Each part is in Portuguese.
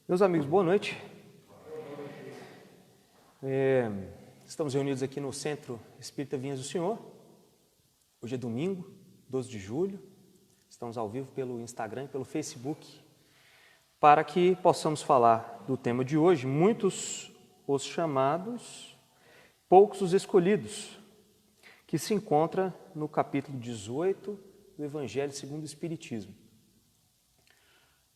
Meus amigos, boa noite. Estamos reunidos aqui no Centro Espírita Vinhas do Senhor. Hoje é domingo, 12 de julho. Estamos ao vivo pelo Instagram e pelo Facebook para que possamos falar do tema de hoje. Muitos os chamados, poucos os escolhidos, que se encontra no capítulo 18 do Evangelho segundo o Espiritismo.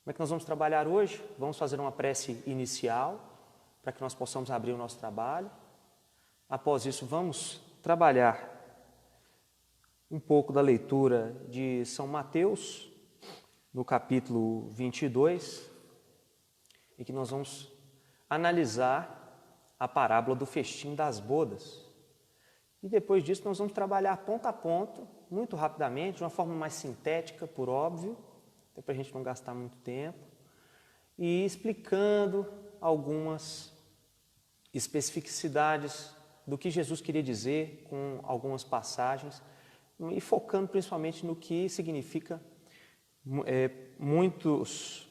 Como é que nós vamos trabalhar hoje? Vamos fazer uma prece inicial para que nós possamos abrir o nosso trabalho. Após isso, vamos trabalhar um pouco da leitura de São Mateus, no capítulo 22, em que nós vamos analisar a parábola do festim das bodas. E depois disso, nós vamos trabalhar ponto a ponto, muito rapidamente, de uma forma mais sintética, por óbvio, até para a gente não gastar muito tempo, e explicando algumas especificidades do que Jesus queria dizer com algumas passagens, e focando principalmente no que significa muitos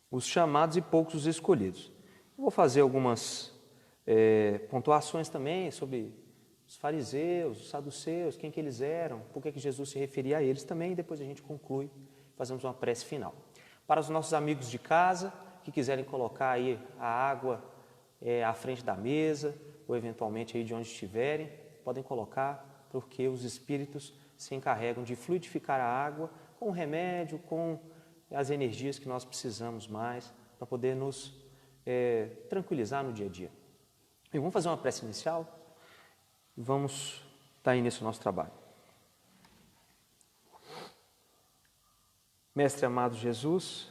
os chamados e poucos os escolhidos. Eu vou fazer algumas pontuações também sobre os fariseus, os saduceus, quem que eles eram, por que Jesus se referia a eles também, e depois a gente conclui, fazemos uma prece final. Para os nossos amigos de casa, que quiserem colocar aí a água à frente da mesa, ou eventualmente aí de onde estiverem, podem colocar, porque os espíritos se encarregam de fluidificar a água com o remédio, com as energias que nós precisamos mais, para poder nos tranquilizar no dia a dia. E vamos fazer uma prece inicial e vamos dar início ao nosso trabalho. Mestre amado Jesus,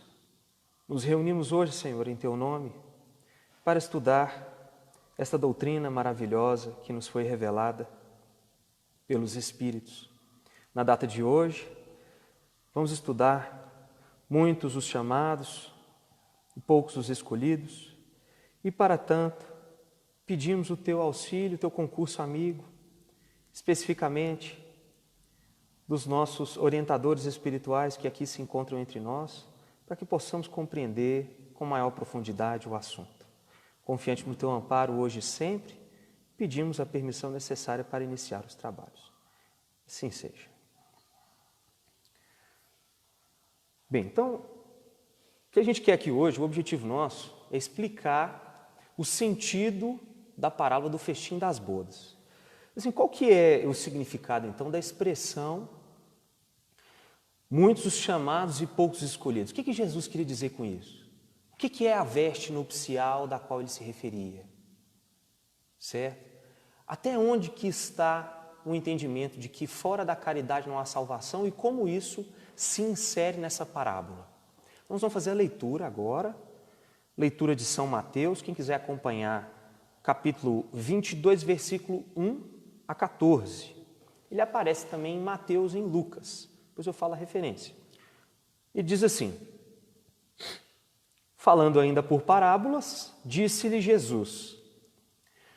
nos reunimos hoje, Senhor, em Teu nome, para estudar esta doutrina maravilhosa que nos foi revelada pelos Espíritos. Na data de hoje, vamos estudar muitos os chamados e poucos os escolhidos, e para tanto, pedimos o Teu auxílio, o Teu concurso amigo, especificamente dos nossos orientadores espirituais que aqui se encontram entre nós, para que possamos compreender com maior profundidade o assunto. Confiante no Teu amparo hoje e sempre, pedimos a permissão necessária para iniciar os trabalhos. Assim seja. Bem, então, o que a gente quer aqui hoje, o objetivo nosso, é explicar o sentido da parábola do festim das bodas. Assim, qual que é o significado, então, da expressão muitos os chamados e poucos escolhidos? O que Jesus queria dizer com isso? O que é a veste nupcial da qual ele se referia? Certo? Até onde que está o entendimento de que fora da caridade não há salvação e como isso se insere nessa parábola? Nós vamos fazer a leitura agora, leitura de São Mateus. Quem quiser acompanhar, capítulo 22, versículo 1 a 14. Ele aparece também em Mateus e em Lucas. Depois eu falo a referência. E diz assim: falando ainda por parábolas, disse-lhe Jesus: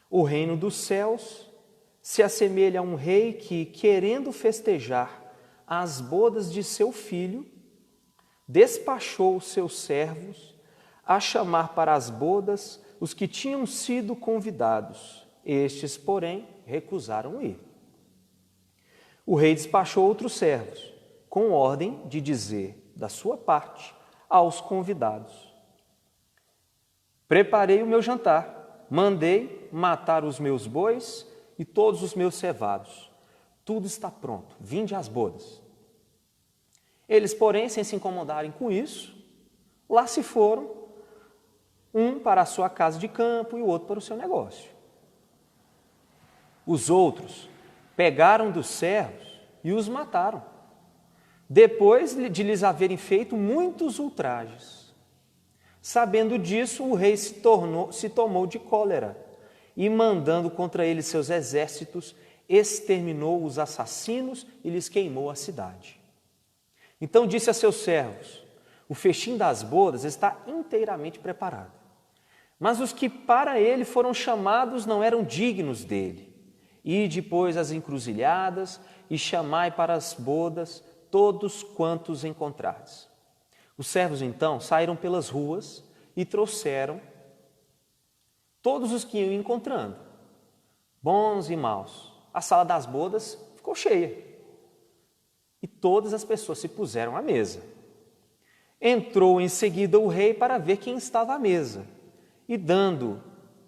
o reino dos céus se assemelha a um rei que, querendo festejar as bodas de seu filho, despachou os seus servos a chamar para as bodas os que tinham sido convidados. Estes, porém, recusaram ir. O rei despachou outros servos, com ordem de dizer, da sua parte, aos convidados: preparei o meu jantar, mandei matar os meus bois e todos os meus cevados. Tudo está pronto, vinde às bodas. Eles, porém, sem se incomodarem com isso, lá se foram, um para a sua casa de campo e o outro para o seu negócio. Os outros pegaram dos servos e os mataram, depois de lhes haverem feito muitos ultrajes. Sabendo disso, o rei se tomou de cólera e, mandando contra eles seus exércitos, exterminou os assassinos e lhes queimou a cidade. Então disse a seus servos: o festim das bodas está inteiramente preparado, mas os que para ele foram chamados não eram dignos dele. Ide, pois, às encruzilhadas e chamai para as bodas todos quantos encontrardes. Os servos, então, saíram pelas ruas e trouxeram todos os que iam encontrando, bons e maus. A sala das bodas ficou cheia e todas as pessoas se puseram à mesa. Entrou em seguida o rei para ver quem estava à mesa e, dando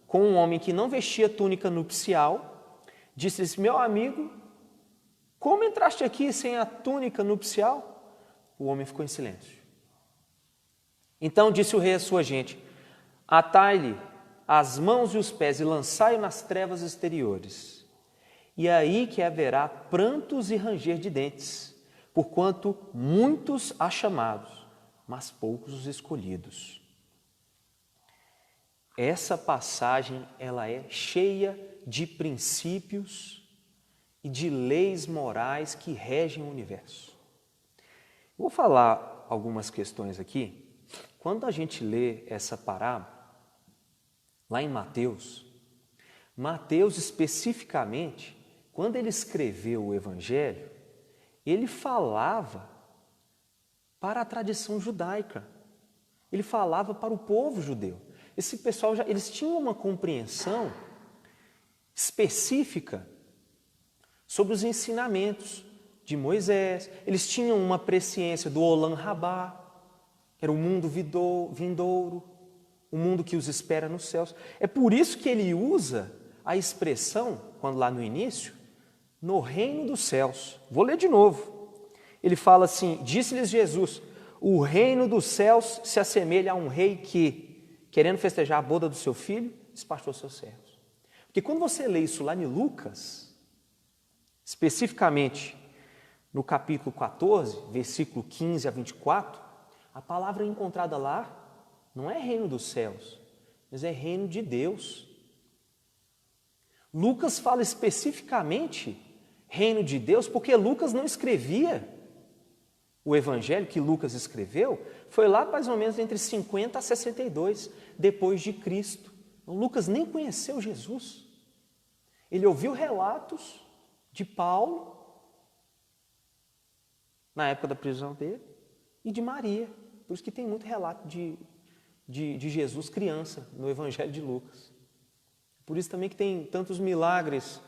com um homem que não vestia túnica nupcial, disse-lhes: meu amigo, como entraste aqui sem a túnica nupcial? O homem ficou em silêncio. Então disse o rei à sua gente: atai-lhe as mãos e os pés e lançai-o nas trevas exteriores. E é aí que haverá prantos e ranger de dentes, porquanto muitos há chamados, mas poucos os escolhidos. Essa passagem, ela é cheia de princípios e de leis morais que regem o universo. Vou falar algumas questões aqui. Quando a gente lê essa parábola, lá em Mateus especificamente, quando ele escreveu o Evangelho, ele falava para a tradição judaica, ele falava para o povo judeu. Esse pessoal, eles tinham uma compreensão específica sobre os ensinamentos de Moisés, eles tinham uma presciência do Olam Rabá, que era o mundo vindouro, o mundo que os espera nos céus. É por isso que ele usa a expressão, quando lá no início, no reino dos céus. Vou ler de novo. Ele fala assim: disse-lhes Jesus, o reino dos céus se assemelha a um rei que, querendo festejar a boda do seu filho, despachou seus servos. Porque quando você lê isso lá em Lucas, especificamente no capítulo 14, versículo 15 a 24, a palavra encontrada lá não é reino dos céus, mas é reino de Deus. Lucas fala especificamente reino de Deus porque Lucas não escrevia o evangelho que Lucas escreveu, foi lá mais ou menos entre 50 a 62 depois de Cristo. Então, Lucas nem conheceu Jesus. Ele ouviu relatos de Paulo na época da prisão dele e de Maria. Por isso que tem muito relato de Jesus criança no Evangelho de Lucas. Por isso também que tem tantos milagres,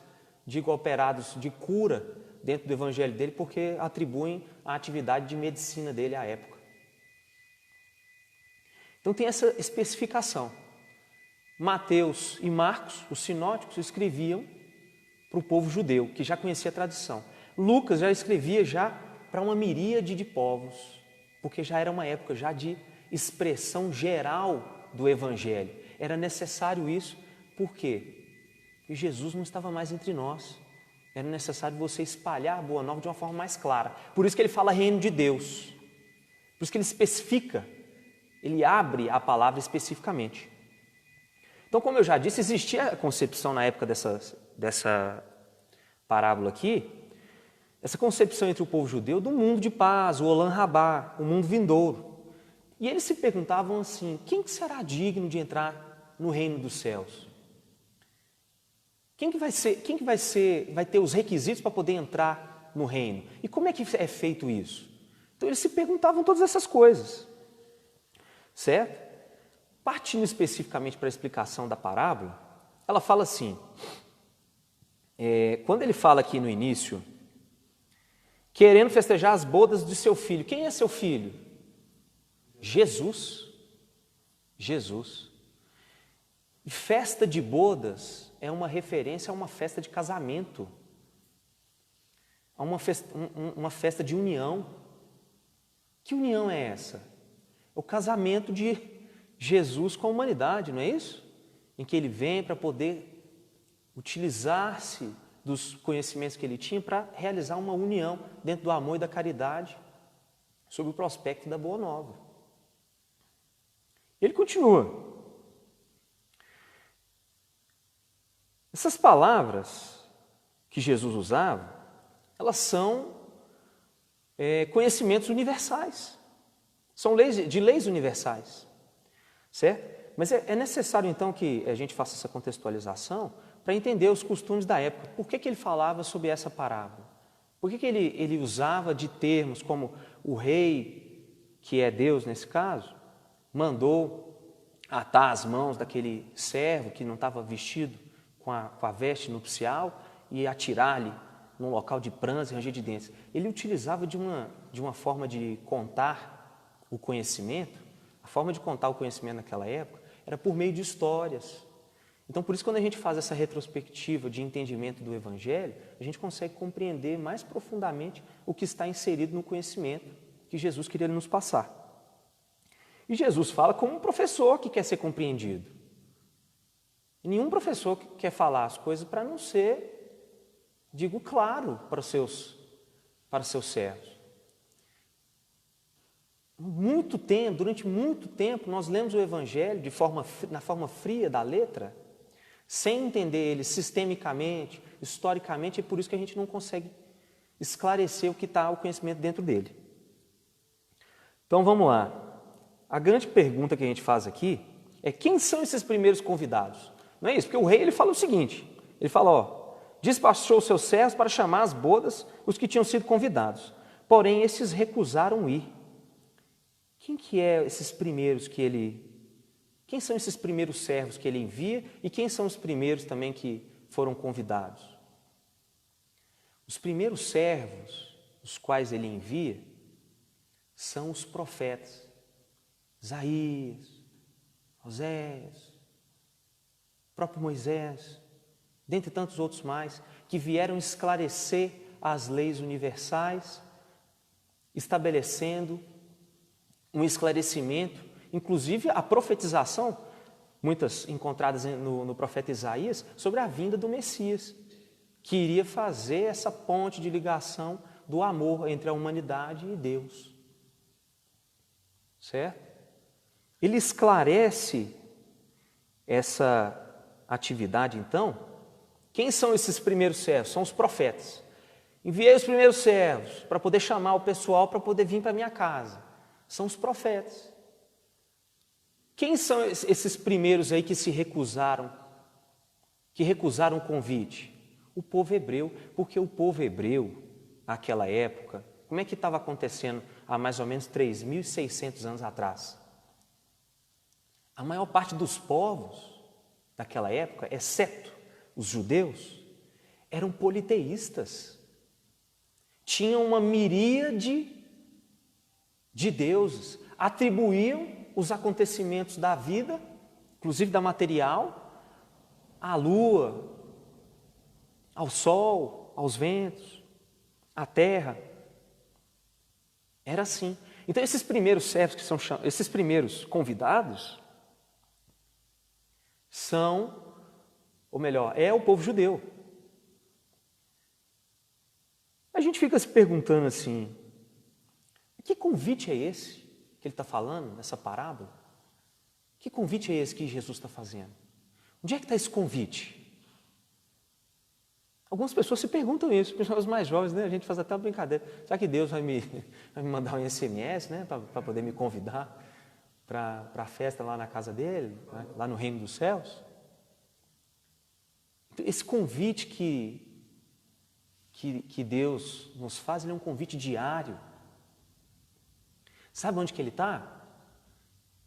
digo, operados de cura dentro do Evangelho dele, porque atribuem a atividade de medicina dele à época. Então tem essa especificação. Mateus e Marcos, os sinóticos, escreviam para o povo judeu, que já conhecia a tradição. Lucas já escrevia já para uma miríade de povos, porque já era uma época já de expressão geral do Evangelho. Era necessário isso, por quê? Porque Jesus não estava mais entre nós. Era necessário você espalhar a boa nova de uma forma mais clara. Por isso que ele fala reino de Deus. Por isso que ele especifica, ele abre a palavra especificamente. Então, como eu já disse, existia a concepção na época dessa parábola aqui, essa concepção entre o povo judeu do mundo de paz, o Olam Rabá, o mundo vindouro. E eles se perguntavam assim: quem que será digno de entrar no reino dos céus? Quem que vai ter os requisitos para poder entrar no reino? E como é que é feito isso? Então eles se perguntavam todas essas coisas, certo? Partindo especificamente para a explicação da parábola, ela fala assim, quando ele fala aqui no início, querendo festejar as bodas de seu filho. Quem é seu filho? Jesus. Jesus. E festa de bodas é uma referência a uma festa de casamento, a uma festa de união. Que união é essa? É o casamento de Jesus com a humanidade, não é isso? Em que ele vem para poder utilizar-se dos conhecimentos que ele tinha para realizar uma união dentro do amor e da caridade sob o prospecto da Boa Nova. Ele continua. Essas palavras que Jesus usava, elas são conhecimentos universais, são leis universais, certo? Mas é necessário então que a gente faça essa contextualização para entender os costumes da época. Por que ele falava sobre essa parábola? Por que ele usava de termos como o rei, que é Deus nesse caso, mandou atar as mãos daquele servo que não estava vestido com a veste nupcial e atirar-lhe num local de prantos e ranger de dentes. Ele utilizava de uma forma de contar o conhecimento. A forma de contar o conhecimento naquela época era por meio de histórias. Então, por isso, quando a gente faz essa retrospectiva de entendimento do Evangelho, a gente consegue compreender mais profundamente o que está inserido no conhecimento que Jesus queria nos passar. E Jesus fala como um professor que quer ser compreendido. E nenhum professor quer falar as coisas para não ser, digo, claro para os seus servos. Durante muito tempo, nós lemos o Evangelho na forma fria da letra, sem entender ele sistemicamente, historicamente, é por isso que a gente não consegue esclarecer o que está o conhecimento dentro dele. Então vamos lá. A grande pergunta que a gente faz aqui é: quem são esses primeiros convidados? Não é isso? Porque o rei ele fala o seguinte, ele fala, despachou seus servos para chamar às bodas os que tinham sido convidados, porém esses recusaram ir. Quem são esses primeiros servos que ele envia e quem são os primeiros também que foram convidados? Os primeiros servos, os quais ele envia, são os profetas. Isaías, Oséias, próprio Moisés, dentre tantos outros mais, que vieram esclarecer as leis universais, estabelecendo um esclarecimento, inclusive a profetização, muitas encontradas no profeta Isaías, sobre a vinda do Messias, que iria fazer essa ponte de ligação do amor entre a humanidade e Deus. Certo? Ele esclarece essa atividade, então. Quem são esses primeiros servos? São os profetas. Enviei os primeiros servos para poder chamar o pessoal para poder vir para a minha casa. São os profetas. Quem são esses primeiros aí que recusaram o convite? O povo hebreu, porque o povo hebreu, naquela época, como é que estava acontecendo há mais ou menos 3.600 anos atrás? A maior parte dos povos daquela época, exceto os judeus, eram politeístas. Tinham uma miríade de deuses, atribuíam os acontecimentos da vida, inclusive da material, à lua, ao sol, aos ventos, à terra. Era assim. Então esses primeiros servos esses primeiros convidados é o povo judeu. A gente fica se perguntando assim, que convite é esse que ele está falando nessa parábola? Que convite é esse que Jesus está fazendo? Onde é que está esse convite? Algumas pessoas se perguntam isso, principalmente os mais jovens, né? A gente faz até uma brincadeira. Será que Deus vai me mandar um SMS, né? Para poder me convidar para a festa lá na casa dele, né? Lá no reino dos céus? Esse convite que Deus nos faz, ele é um convite diário. Sabe onde que ele está?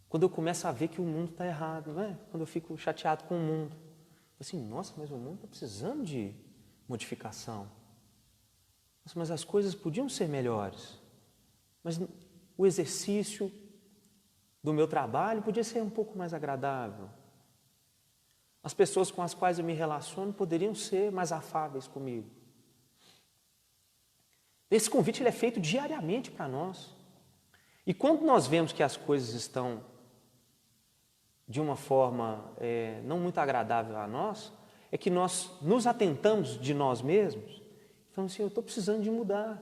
Quando eu começo a ver que o mundo está errado, né? Quando eu fico chateado com o mundo. Assim, nossa, mas o mundo está precisando de modificação. Nossa, mas as coisas podiam ser melhores. Mas o exercício do meu trabalho podia ser um pouco mais agradável. As pessoas com as quais eu me relaciono poderiam ser mais afáveis comigo. Esse convite ele é feito diariamente para nós. E quando nós vemos que as coisas estão de uma forma não muito agradável a nós, é que nós nos atentamos de nós mesmos e falamos assim, eu estou precisando de mudar,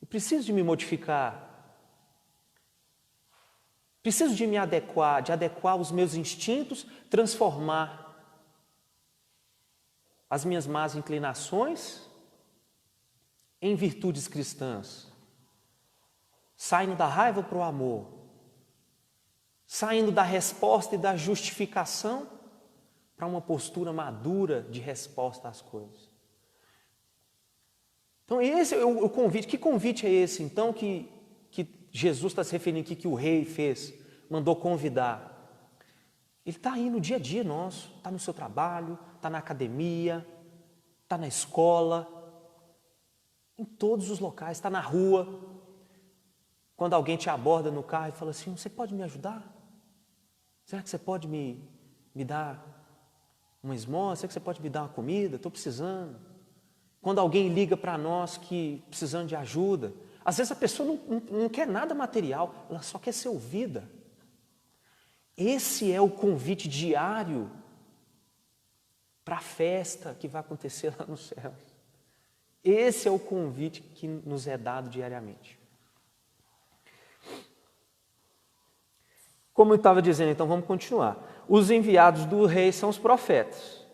eu preciso de me modificar, preciso de me adequar, de adequar os meus instintos, transformar as minhas más inclinações em virtudes cristãs, saindo da raiva para o amor, saindo da resposta e da justificação para uma postura madura de resposta às coisas. Então esse é o convite. Que convite é esse então que Jesus está se referindo aqui, que o rei fez, mandou convidar? Ele está aí no dia a dia nosso, está no seu trabalho, está na academia, está na escola, em todos os locais, está na rua. Quando alguém te aborda no carro e fala assim, você pode me ajudar? Será que você pode me dar uma esmola? Será que você pode me dar uma comida? Estou precisando. Quando alguém liga para nós que precisando de ajuda, às vezes a pessoa não quer nada material, ela só quer ser ouvida. Esse é o convite diário para a festa que vai acontecer lá no céu. Esse é o convite que nos é dado diariamente. Como eu estava dizendo, então vamos continuar. Os enviados do rei são os profetas,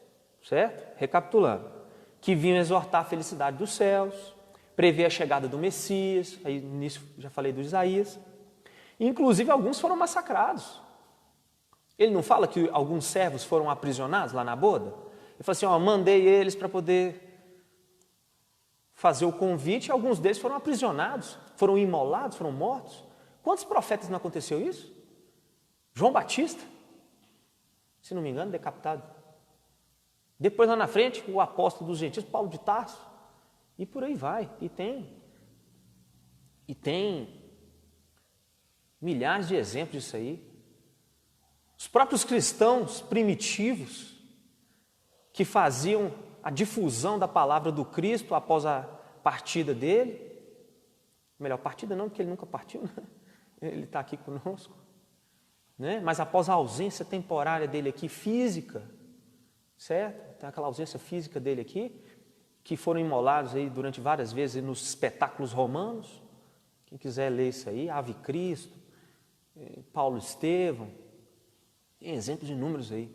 certo? Recapitulando. Que vinham exortar a felicidade dos céus, prever a chegada do Messias, aí nisso já falei do Isaías. Inclusive alguns foram massacrados. Ele não fala que alguns servos foram aprisionados lá na boda? Ele fala assim, mandei eles para poder fazer o convite, e alguns deles foram aprisionados, foram imolados, foram mortos. Quantos profetas não aconteceu isso? João Batista, se não me engano, decapitado. Depois lá na frente, o apóstolo dos gentios, Paulo de Tarso, e por aí vai. E tem milhares de exemplos disso aí. Os próprios cristãos primitivos que faziam a difusão da palavra do Cristo após a partida dele, melhor, partida não, porque ele nunca partiu, né? Ele está aqui conosco, né? Mas após a ausência temporária dele aqui, física, certo? Tem aquela ausência física dele aqui, que foram imolados aí durante várias vezes nos espetáculos romanos. Quem quiser ler isso aí, Ave Cristo, Paulo Estevão, tem exemplos inúmeros aí.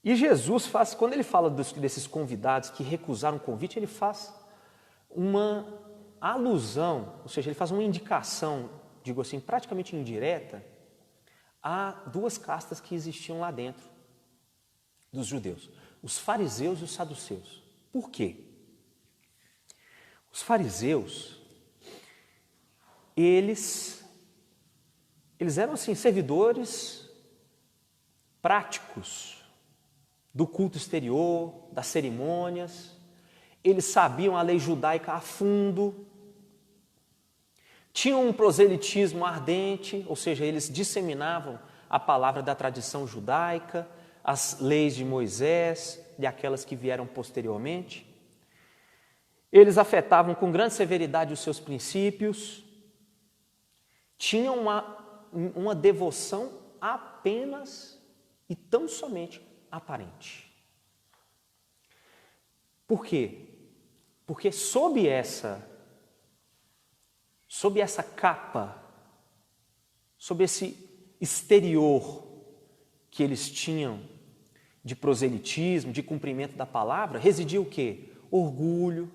E Jesus faz, quando ele fala desses convidados que recusaram o convite, ele faz uma alusão, ou seja, ele faz uma indicação, digo assim, praticamente indireta, a duas castas que existiam lá dentro dos judeus, os fariseus e os saduceus. Por quê? Os fariseus, eles eram assim, servidores práticos do culto exterior, das cerimônias. Eles sabiam a lei judaica a fundo, tinham um proselitismo ardente, ou seja, eles disseminavam a palavra da tradição judaica, as leis de Moisés e aquelas que vieram posteriormente. Eles afetavam com grande severidade os seus princípios, tinham uma devoção apenas e tão somente aparente. Por quê? Porque sob essa capa, sob esse exterior que eles tinham de proselitismo, de cumprimento da palavra, residia o quê? Orgulho,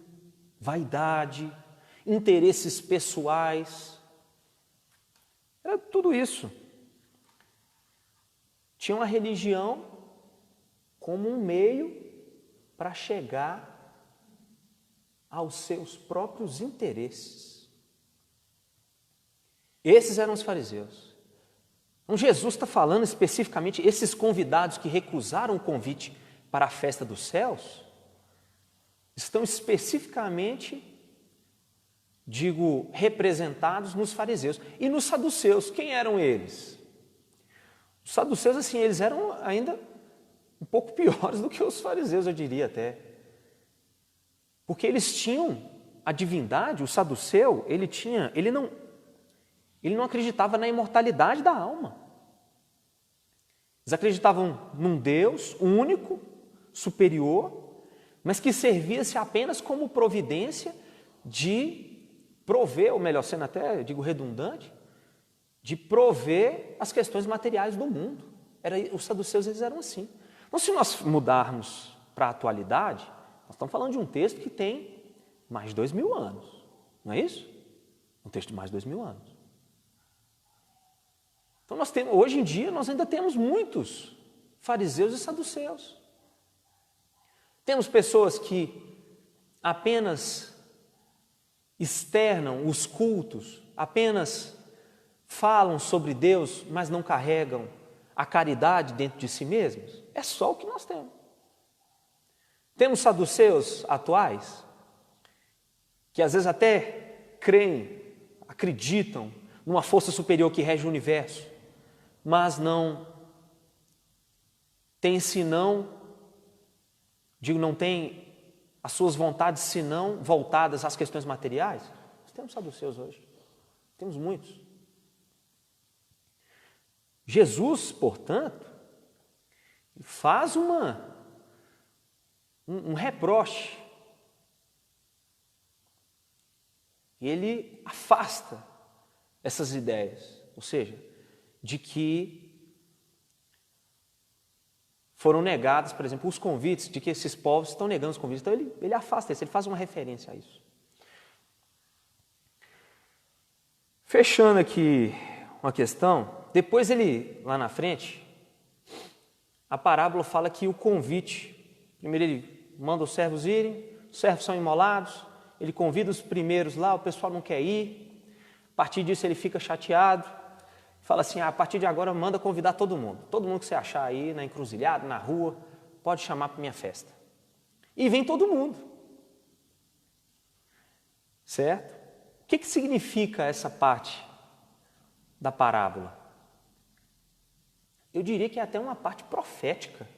vaidade, interesses pessoais. Era tudo isso. Tinha uma religião como um meio para chegar aos seus próprios interesses. Esses eram os fariseus. Então Jesus está falando especificamente, esses convidados que recusaram o convite para a festa dos céus, estão especificamente, digo, representados nos fariseus. E nos saduceus, quem eram eles? Os saduceus, assim, eles eram ainda um pouco piores do que os fariseus, eu diria até. Porque eles tinham a divindade, o saduceu, ele não acreditava na imortalidade da alma. Eles acreditavam num Deus único, superior, mas que servia-se apenas como providência de prover, ou melhor, sendo até, digo, redundante, de prover as questões materiais do mundo. Os saduceus, eles eram assim. Então, se nós mudarmos para a atualidade, nós estamos falando de um texto que tem mais de 2000 anos, não é isso? Um texto de mais de 2000 anos. Então, hoje em dia, nós ainda temos muitos fariseus e saduceus. Temos pessoas que apenas externam os cultos, apenas falam sobre Deus, mas não carregam a caridade dentro de si mesmos? É só o que nós temos. Temos saduceus atuais, que às vezes até creem, acreditam numa força superior que rege o universo, mas não tem não tem as suas vontades senão voltadas às questões materiais. Nós temos saduceus hoje, temos muitos. Jesus, portanto, faz um reproche. Ele afasta essas ideias, ou seja, de que foram negados, por exemplo, os convites, de que esses povos estão negando os convites. Então ele afasta isso, ele faz uma referência a isso. Fechando aqui uma questão, depois ele, lá na frente, a parábola fala que o convite, primeiro ele manda os servos irem, os servos são imolados, ele convida os primeiros lá, o pessoal não quer ir, a partir disso ele fica chateado, fala assim, a partir de agora manda convidar todo mundo que você achar aí na encruzilhada, na rua, pode chamar para minha festa. E vem todo mundo, certo? O que significa essa parte da parábola? Eu diria que é até uma parte profética.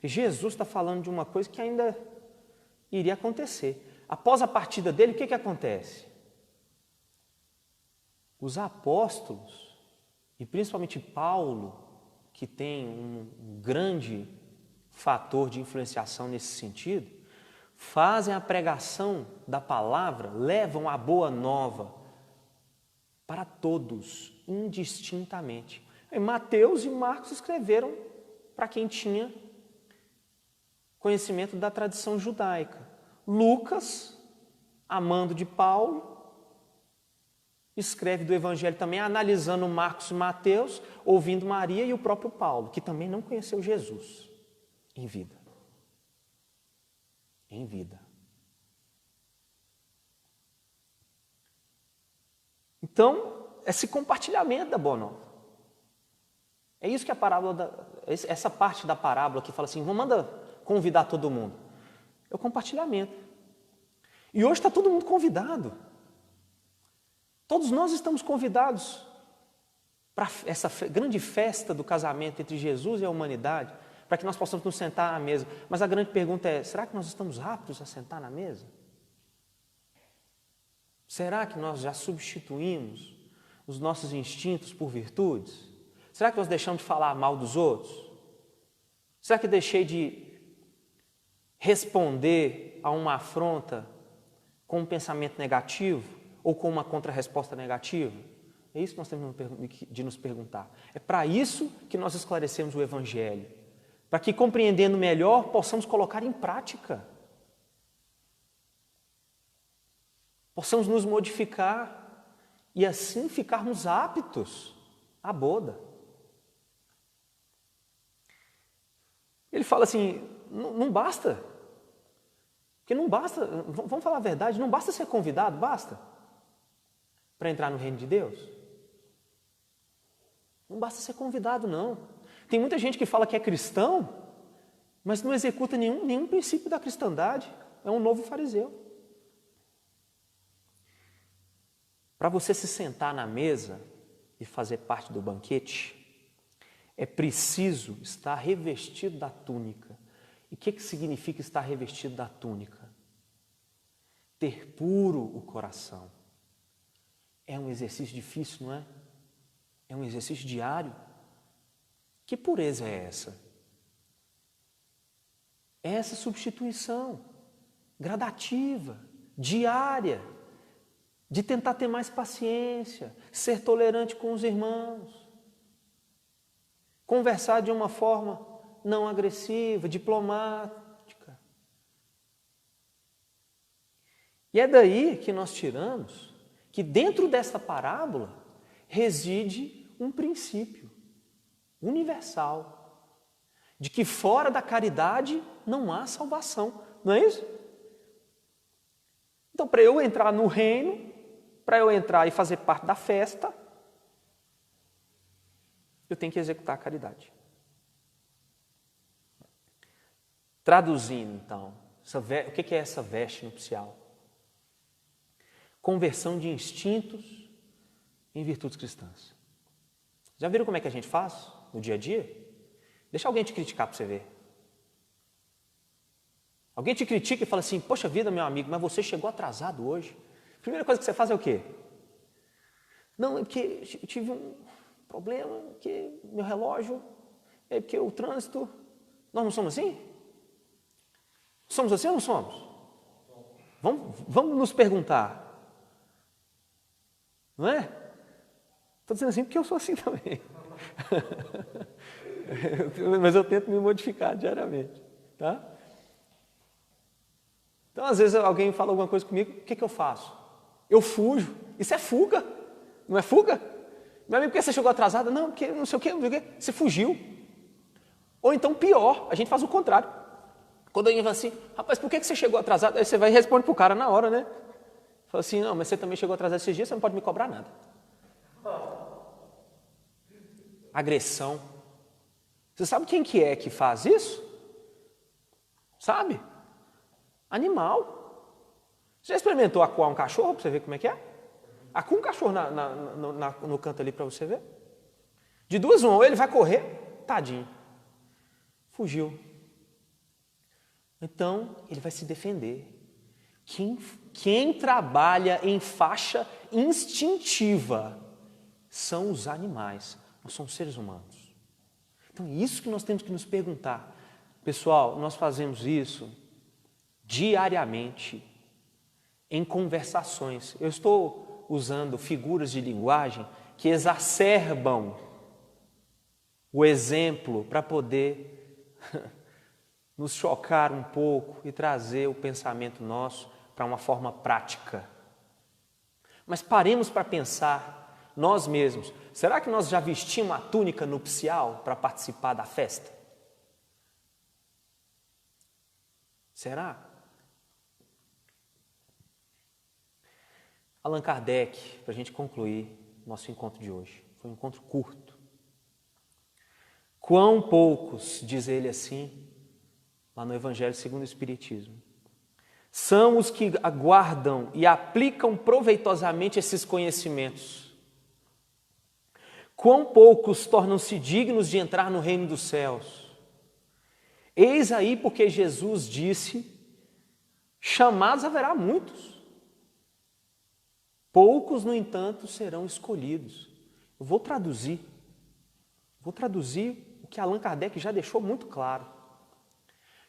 Jesus está falando de uma coisa que ainda iria acontecer. Após a partida dele, o que acontece? Os apóstolos, e principalmente Paulo, que tem um grande fator de influenciação nesse sentido, fazem a pregação da palavra, levam a boa nova para todos, indistintamente. E Mateus e Marcos escreveram para quem tinha conhecimento da tradição judaica. Lucas, amando de Paulo, escreve do Evangelho também, analisando Marcos e Mateus, ouvindo Maria e o próprio Paulo, que também não conheceu Jesus em vida. Em vida. Então, esse compartilhamento da boa nova. É isso que a parábola, essa parte da parábola que fala assim, manda convidar todo mundo. É o compartilhamento. E hoje está todo mundo convidado. Todos nós estamos convidados para essa grande festa do casamento entre Jesus e a humanidade, para que nós possamos nos sentar à mesa. Mas a grande pergunta é, será que nós estamos aptos a sentar na mesa? Será que nós já substituímos os nossos instintos por virtudes? Será que nós deixamos de falar mal dos outros? Será que deixei de responder a uma afronta com um pensamento negativo ou com uma contrarresposta negativa? É isso que nós temos de nos perguntar. É para isso que nós esclarecemos o Evangelho, para que, compreendendo melhor, possamos colocar em prática. Possamos nos modificar e assim ficarmos aptos à boda. Ele fala assim, não basta, porque não basta, vamos falar a verdade, não basta ser convidado, basta, para entrar no reino de Deus. Não basta ser convidado, não. Tem muita gente que fala que é cristão, mas não executa nenhum princípio da cristandade, é um novo fariseu. Para você se sentar na mesa e fazer parte do banquete, é preciso estar revestido da túnica. E o que significa estar revestido da túnica? Ter puro o coração. É um exercício difícil, não é? É um exercício diário. Que pureza é essa? É essa substituição gradativa, diária, de tentar ter mais paciência, ser tolerante com os irmãos, conversar de uma forma não agressiva, diplomática. E é daí que nós tiramos que dentro desta parábola reside um princípio universal, de que fora da caridade não há salvação, não é isso? Então, para eu entrar no reino, para eu entrar e fazer parte da festa, eu tenho que executar a caridade. Traduzindo, então, o que é essa veste nupcial? Conversão de instintos em virtudes cristãs. Já viram como é que a gente faz no dia a dia? Deixa alguém te criticar para você ver. Alguém te critica e fala assim, poxa vida, meu amigo, mas você chegou atrasado hoje. A primeira coisa que você faz é o quê? Não, é porque eu tive um problema, porque meu relógio, é porque o trânsito... Nós não somos assim? Somos assim ou não somos? Vamos nos perguntar. Não é? Estou dizendo assim porque eu sou assim também. Mas eu tento me modificar diariamente. Tá? Então, às vezes, alguém fala alguma coisa comigo, o que eu faço? Eu fujo. Isso é fuga. Não é fuga? Meu amigo, por que você chegou atrasado? Não, porque não sei o quê, não sei o quê. Você fugiu. Ou então, pior, a gente faz o contrário. Quando alguém fala assim, rapaz, por que você chegou atrasado? Aí você vai e responde para o cara na hora, né? Fala assim, não, mas você também chegou atrasado esses dias, você não pode me cobrar nada. Agressão. Você sabe quem que é que faz isso? Sabe? Animal. Você já experimentou acuar um cachorro para você ver como é que é? Acua um cachorro no canto ali para você ver. De duas uma, ou ele vai correr, tadinho. Fugiu. Então, ele vai se defender. Quem trabalha em faixa instintiva são os animais, não são os seres humanos. Então, é isso que nós temos que nos perguntar. Pessoal, nós fazemos isso diariamente em conversações. Eu estou usando figuras de linguagem que exacerbam o exemplo para poder nos chocar um pouco e trazer o pensamento nosso para uma forma prática. Mas paremos para pensar nós mesmos. Será que nós já vestimos a túnica nupcial para participar da festa? Será? Allan Kardec, para a gente concluir nosso encontro de hoje, foi um encontro curto. Quão poucos, diz ele assim, lá no Evangelho segundo o Espiritismo, são os que aguardam e aplicam proveitosamente esses conhecimentos. Quão poucos tornam-se dignos de entrar no reino dos céus. Eis aí porque Jesus disse, chamados haverá muitos. Poucos, no entanto, serão escolhidos. Eu vou traduzir o que Allan Kardec já deixou muito claro.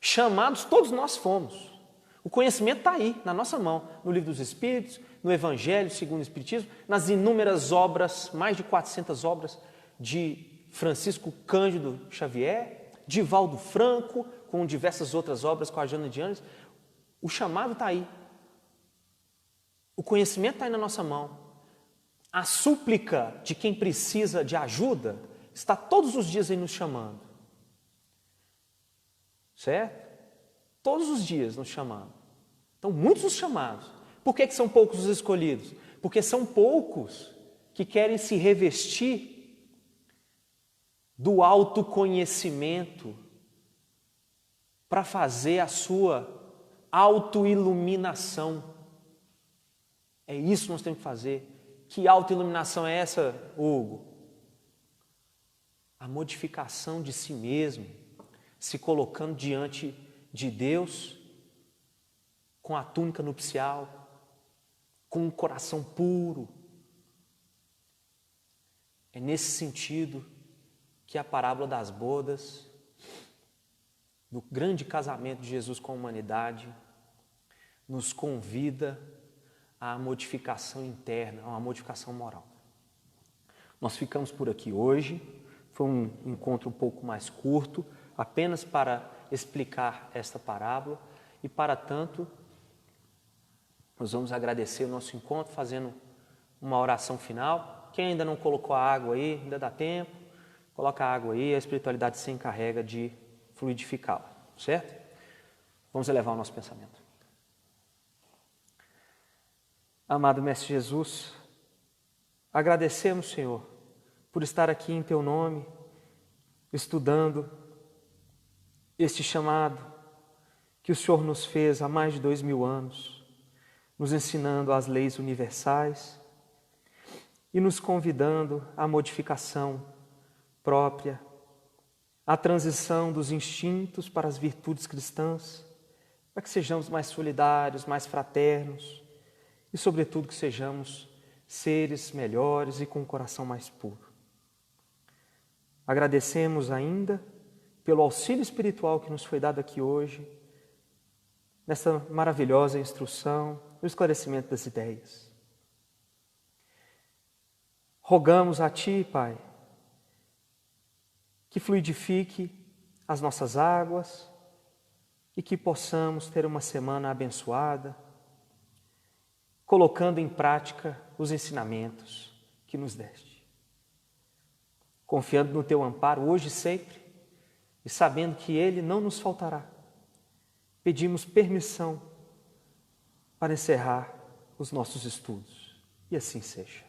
Chamados todos nós fomos. O conhecimento está aí, na nossa mão, no Livro dos Espíritos, no Evangelho segundo o Espiritismo, nas inúmeras obras, mais de 400 obras de Francisco Cândido Xavier, de Valdo Franco, com diversas outras obras com a Joana de Ângeles. O chamado está aí. O conhecimento está aí na nossa mão. A súplica de quem precisa de ajuda está todos os dias aí nos chamando. Certo? Todos os dias nos chamando. Então, muitos os chamados. Por que são poucos os escolhidos? Porque são poucos que querem se revestir do autoconhecimento para fazer a sua autoiluminação. É isso que nós temos que fazer. Que autoiluminação é essa, Hugo? A modificação de si mesmo, se colocando diante de Deus, com a túnica nupcial, com um coração puro. É nesse sentido que a parábola das bodas, do grande casamento de Jesus com a humanidade, nos convida à modificação interna, a uma modificação moral. Nós ficamos por aqui hoje, foi um encontro um pouco mais curto, apenas para explicar esta parábola, e para tanto, nós vamos agradecer o nosso encontro fazendo uma oração final. Quem ainda não colocou a água aí, ainda dá tempo, coloca a água aí, a espiritualidade se encarrega de fluidificá-la, certo? Vamos elevar o nosso pensamento. Amado Mestre Jesus, agradecemos, Senhor, por estar aqui em Teu nome, estudando este chamado que o Senhor nos fez há mais de 2000 anos, nos ensinando as leis universais e nos convidando à modificação própria, à transição dos instintos para as virtudes cristãs, para que sejamos mais solidários, mais fraternos e, sobretudo, que sejamos seres melhores e com o coração mais puro. Agradecemos ainda pelo auxílio espiritual que nos foi dado aqui hoje, nessa maravilhosa instrução, no esclarecimento das ideias. Rogamos a Ti, Pai, que fluidifique as nossas águas e que possamos ter uma semana abençoada, colocando em prática os ensinamentos que nos deste. Confiando no Teu amparo hoje e sempre, e sabendo que Ele não nos faltará, pedimos permissão para encerrar os nossos estudos. E assim seja.